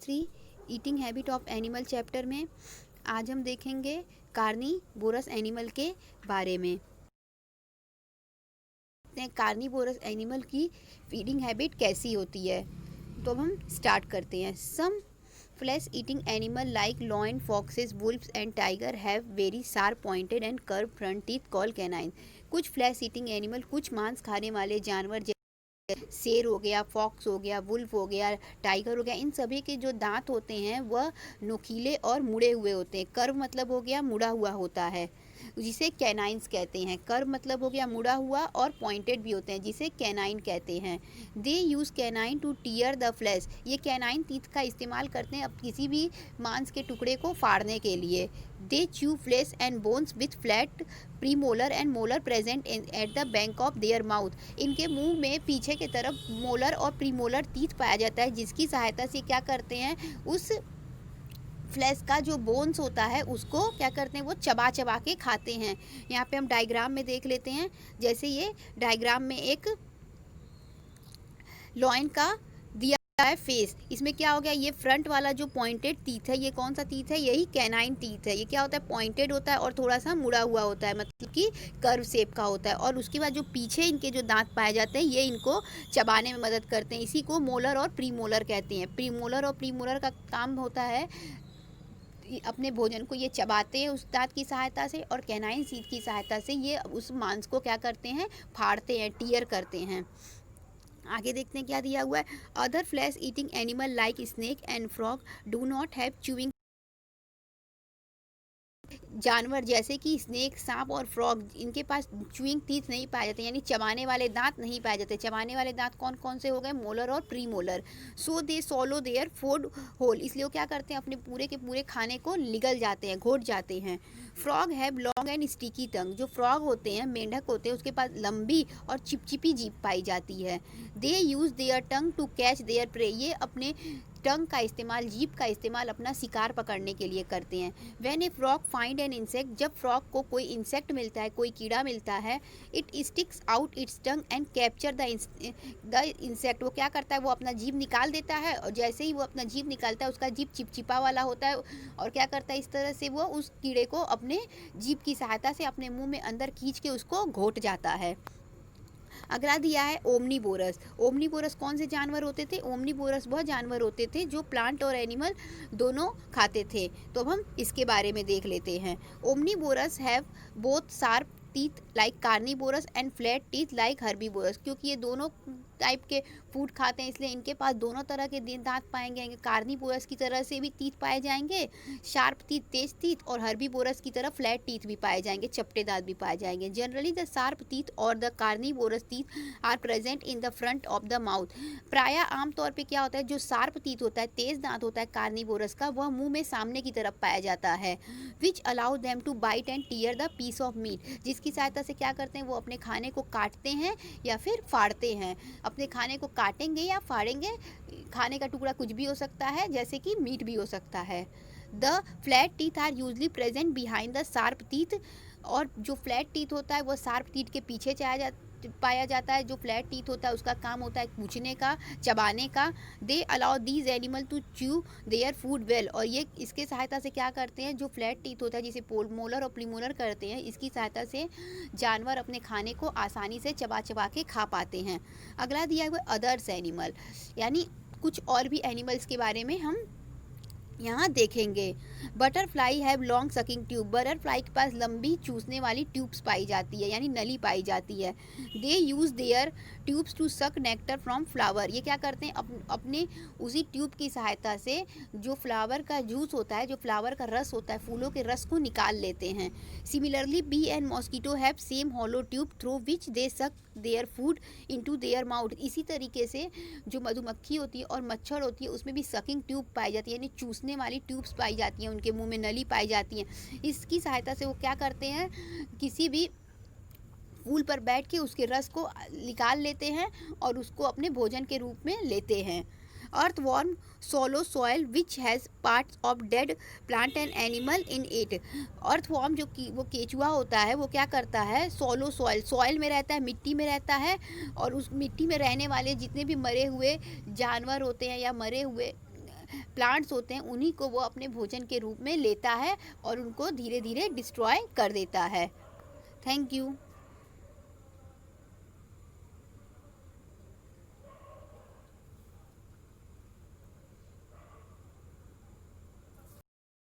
3 eating habit of animal chapter में आज हम देखेंगे कार्निवोरस एनिमल के बारे में। कार्निवोरस एनिमल की फीडिंग हैबिट कैसी होती है, तो अब हम स्टार्ट करते हैं। Some flesh eating animal like lion, foxes, wolfs and tiger have very sharp pointed and curve front teeth called canine. कुछ फ्लैश ईटिंग एनिमल, कुछ मांस खाने वाले जानवर, शेर हो गया, फॉक्स हो गया, वुल्फ हो गया, टाइगर हो गया, इन सभी के जो दांत होते हैं वह नुकीले और मुड़े हुए होते हैं। कर्व मतलब हो गया मुड़ा हुआ होता है, जिसे कैनाइन्स कहते हैं। कर्व मतलब हो गया मुड़ा हुआ, और पॉइंटेड भी होते हैं, जिसे कैनाइन कहते हैं। They use canine to tear the flesh. ये कैनाइन टीथ का इस्तेमाल करते हैं अब किसी भी मांस के टुकड़े को फाड़ने के लिए। They chew flesh and bones with flat premolar and molar present at the back of their mouth. इनके मुंह में पीछे की तरफ मोलर और प्रीमोलर टीथ पाया जाता है, जिसकी सहायता से क्या करते हैं, उस फ्लैश का जो बोन्स होता है उसको क्या करते हैं, वो चबा चबा के खाते हैं। यहाँ पे हम डायग्राम में देख लेते हैं। जैसे ये डायग्राम में एक लॉयन का दिया है फेस। इसमें क्या हो गया, ये फ्रंट वाला जो पॉइंटेड टीथ है, ये कौन सा टीथ है, यही कैनाइन टीथ है। ये क्या होता है, पॉइंटेड होता है और थोड़ा सा मुड़ा हुआ होता है, मतलब कि कर्व शेप का होता है। और उसके बाद जो पीछे इनके जो दांत पाए जाते हैं, ये इनको चबाने में मदद करते हैं। इसी को मोलर और प्रीमोलर कहते हैं। प्रीमोलर और प्रीमोलर का काम होता है, अपने भोजन को ये चबाते हैं उस दांत की सहायता से, और कैनाइन टीथ की सहायता से ये उस मांस को क्या करते हैं, फाड़ते हैं, टीयर करते हैं। आगे देखते हैं क्या दिया हुआ है। Other flash eating animal like snake and frog do not have chewing. जानवर जैसे कि स्नेक, सांप और फ्रॉग, इनके पास च्यूइंग टीथ नहीं पाए जाते, यानी चबाने वाले दांत नहीं पाए जाते। चबाने वाले दांत कौन कौन से हो गए, मोलर और premolar. So they swallow their food whole, इसलिए वो क्या करते हैं, अपने पूरे के पूरे खाने को निगल जाते हैं, घोट जाते हैं। Frog have long and sticky tongue. जो फ्रॉग होते हैं, मेंढक होते हैं, उसके पास लंबी और चिपचिपी जीभ पाई जाती है। They use their tongue to catch their prey. ये अपने टंग का इस्तेमाल, जीभ का इस्तेमाल अपना शिकार पकड़ने के लिए करते हैं। When A frog find an insect, जब फ्रॉग को कोई इंसेक्ट मिलता है, कोई कीड़ा मिलता है, it sticks out it's tongue and capture the insect. वो क्या करता है, वो अपना जीभ निकाल देता है, और जैसे ही वो अपना जीभ निकालता है, उसका जीभ चिपचिपा वाला होता है, और क्या करता है, इस तरह से वो उस कीड़े को अपने जीभ की सहायता से अपने मुंह में अंदर खींच के उसको घोट जाता है। अगला दिया है ओमनीवोरस। ओमनीवोरस कौन से जानवर होते थे, ओमनीवोरस वह जानवर होते थे जो प्लांट और एनिमल दोनों खाते थे। तो अब हम इसके बारे में देख लेते हैं। Omnivorous have both sharp teeth like carnivorous and flat teeth like herbivorous. क्योंकि ये दोनों टाइप के फूड खाते हैं, इसलिए इनके पास दोनों तरह के दांत पाएंगे। कार्निवोरस की तरह से भी टीथ पाए जाएंगे, शार्प टीथ, तेज टीथ, और हर्बीवोरस की तरह फ्लैट टीथ भी पाए जाएंगे, चपटे दांत भी पाए जाएंगे। जनरली द शार्प टीथ और the carnivorous teeth are present in the front of the mouth. प्राय आमतौर पे क्या होता है, जो शार्प टीथ होता है, तेज दांत होता है कार्निवोरस का, वह मुंह में सामने की तरफ पाया जाता है। Which allow them to bite and tear the piece of meat, जिसकी सहायता से क्या करते हैं, वो अपने खाने को काटते हैं या फिर फाड़ते हैं। अपने खाने को काटेंगे या फाड़ेंगे, खाने का टुकड़ा कुछ भी हो सकता है, जैसे कि मीट भी हो सकता है। The flat teeth are usually present behind the sharp teeth, और जो फ्लैट टीथ होता है वह शार्प टीथ के पीछे पाया जाता है। जो फ्लैट टीथ होता है उसका काम होता है कूचने का, चबाने का। They allow these animal to chew their food well, और ये इसके सहायता से क्या करते हैं, जो फ्लैट टीथ होता है जिसे मोलर और प्रीमोलर करते हैं, इसकी सहायता से जानवर अपने खाने को आसानी से चबा चबा के खा पाते हैं। अगला दिया हुआ अदर्स एनिमल, यानी कुछ और भी एनिमल्स के बारे में हम यहाँ देखेंगे। Butterfly have long sucking tube. Butterfly के पास लंबी चूसने वाली ट्यूब्स पाई जाती है, यानी नली पाई जाती है। They use their tubes to suck nectar from flower. ये क्या करते हैं, अपने उसी ट्यूब की सहायता से जो फ्लावर का जूस होता है, जो फ्लावर का रस होता है, फूलों के रस को निकाल लेते हैं। Similarly bee and mosquito have same hollow tube through which they suck their food into their mouth. इसी तरीके से जो मधुमक्खी होती है और मच्छर होती है, उसमें भी सकिंग ट्यूब पाई जाती है, यानी चूसने वाली ट्यूब्स पाई जाती हैं, उनके मुंह में नली पाई जाती हैं। इसकी सहायता से वो क्या करते हैं, किसी भी फूल पर बैठ के उसके रस को निकाल लेते हैं और उसको अपने भोजन के रूप में लेते हैं। Earthworm solo soil which has parts of dead plant and animal in it. Earthworm जो कि वो केचुआ होता है, वो क्या करता है, सोलो सॉयल में रहता है, मिट्टी में रहता है, और उस मिट्टी में रहने वाले जितने भी मरे हुए जानवर होते हैं या मरे हुए प्लांट्स होते हैं उन्हीं को वो अपने भोजन के रूप में लेता है और उनको धीरे धीरे डिस्ट्रॉय कर देता है। Thank you.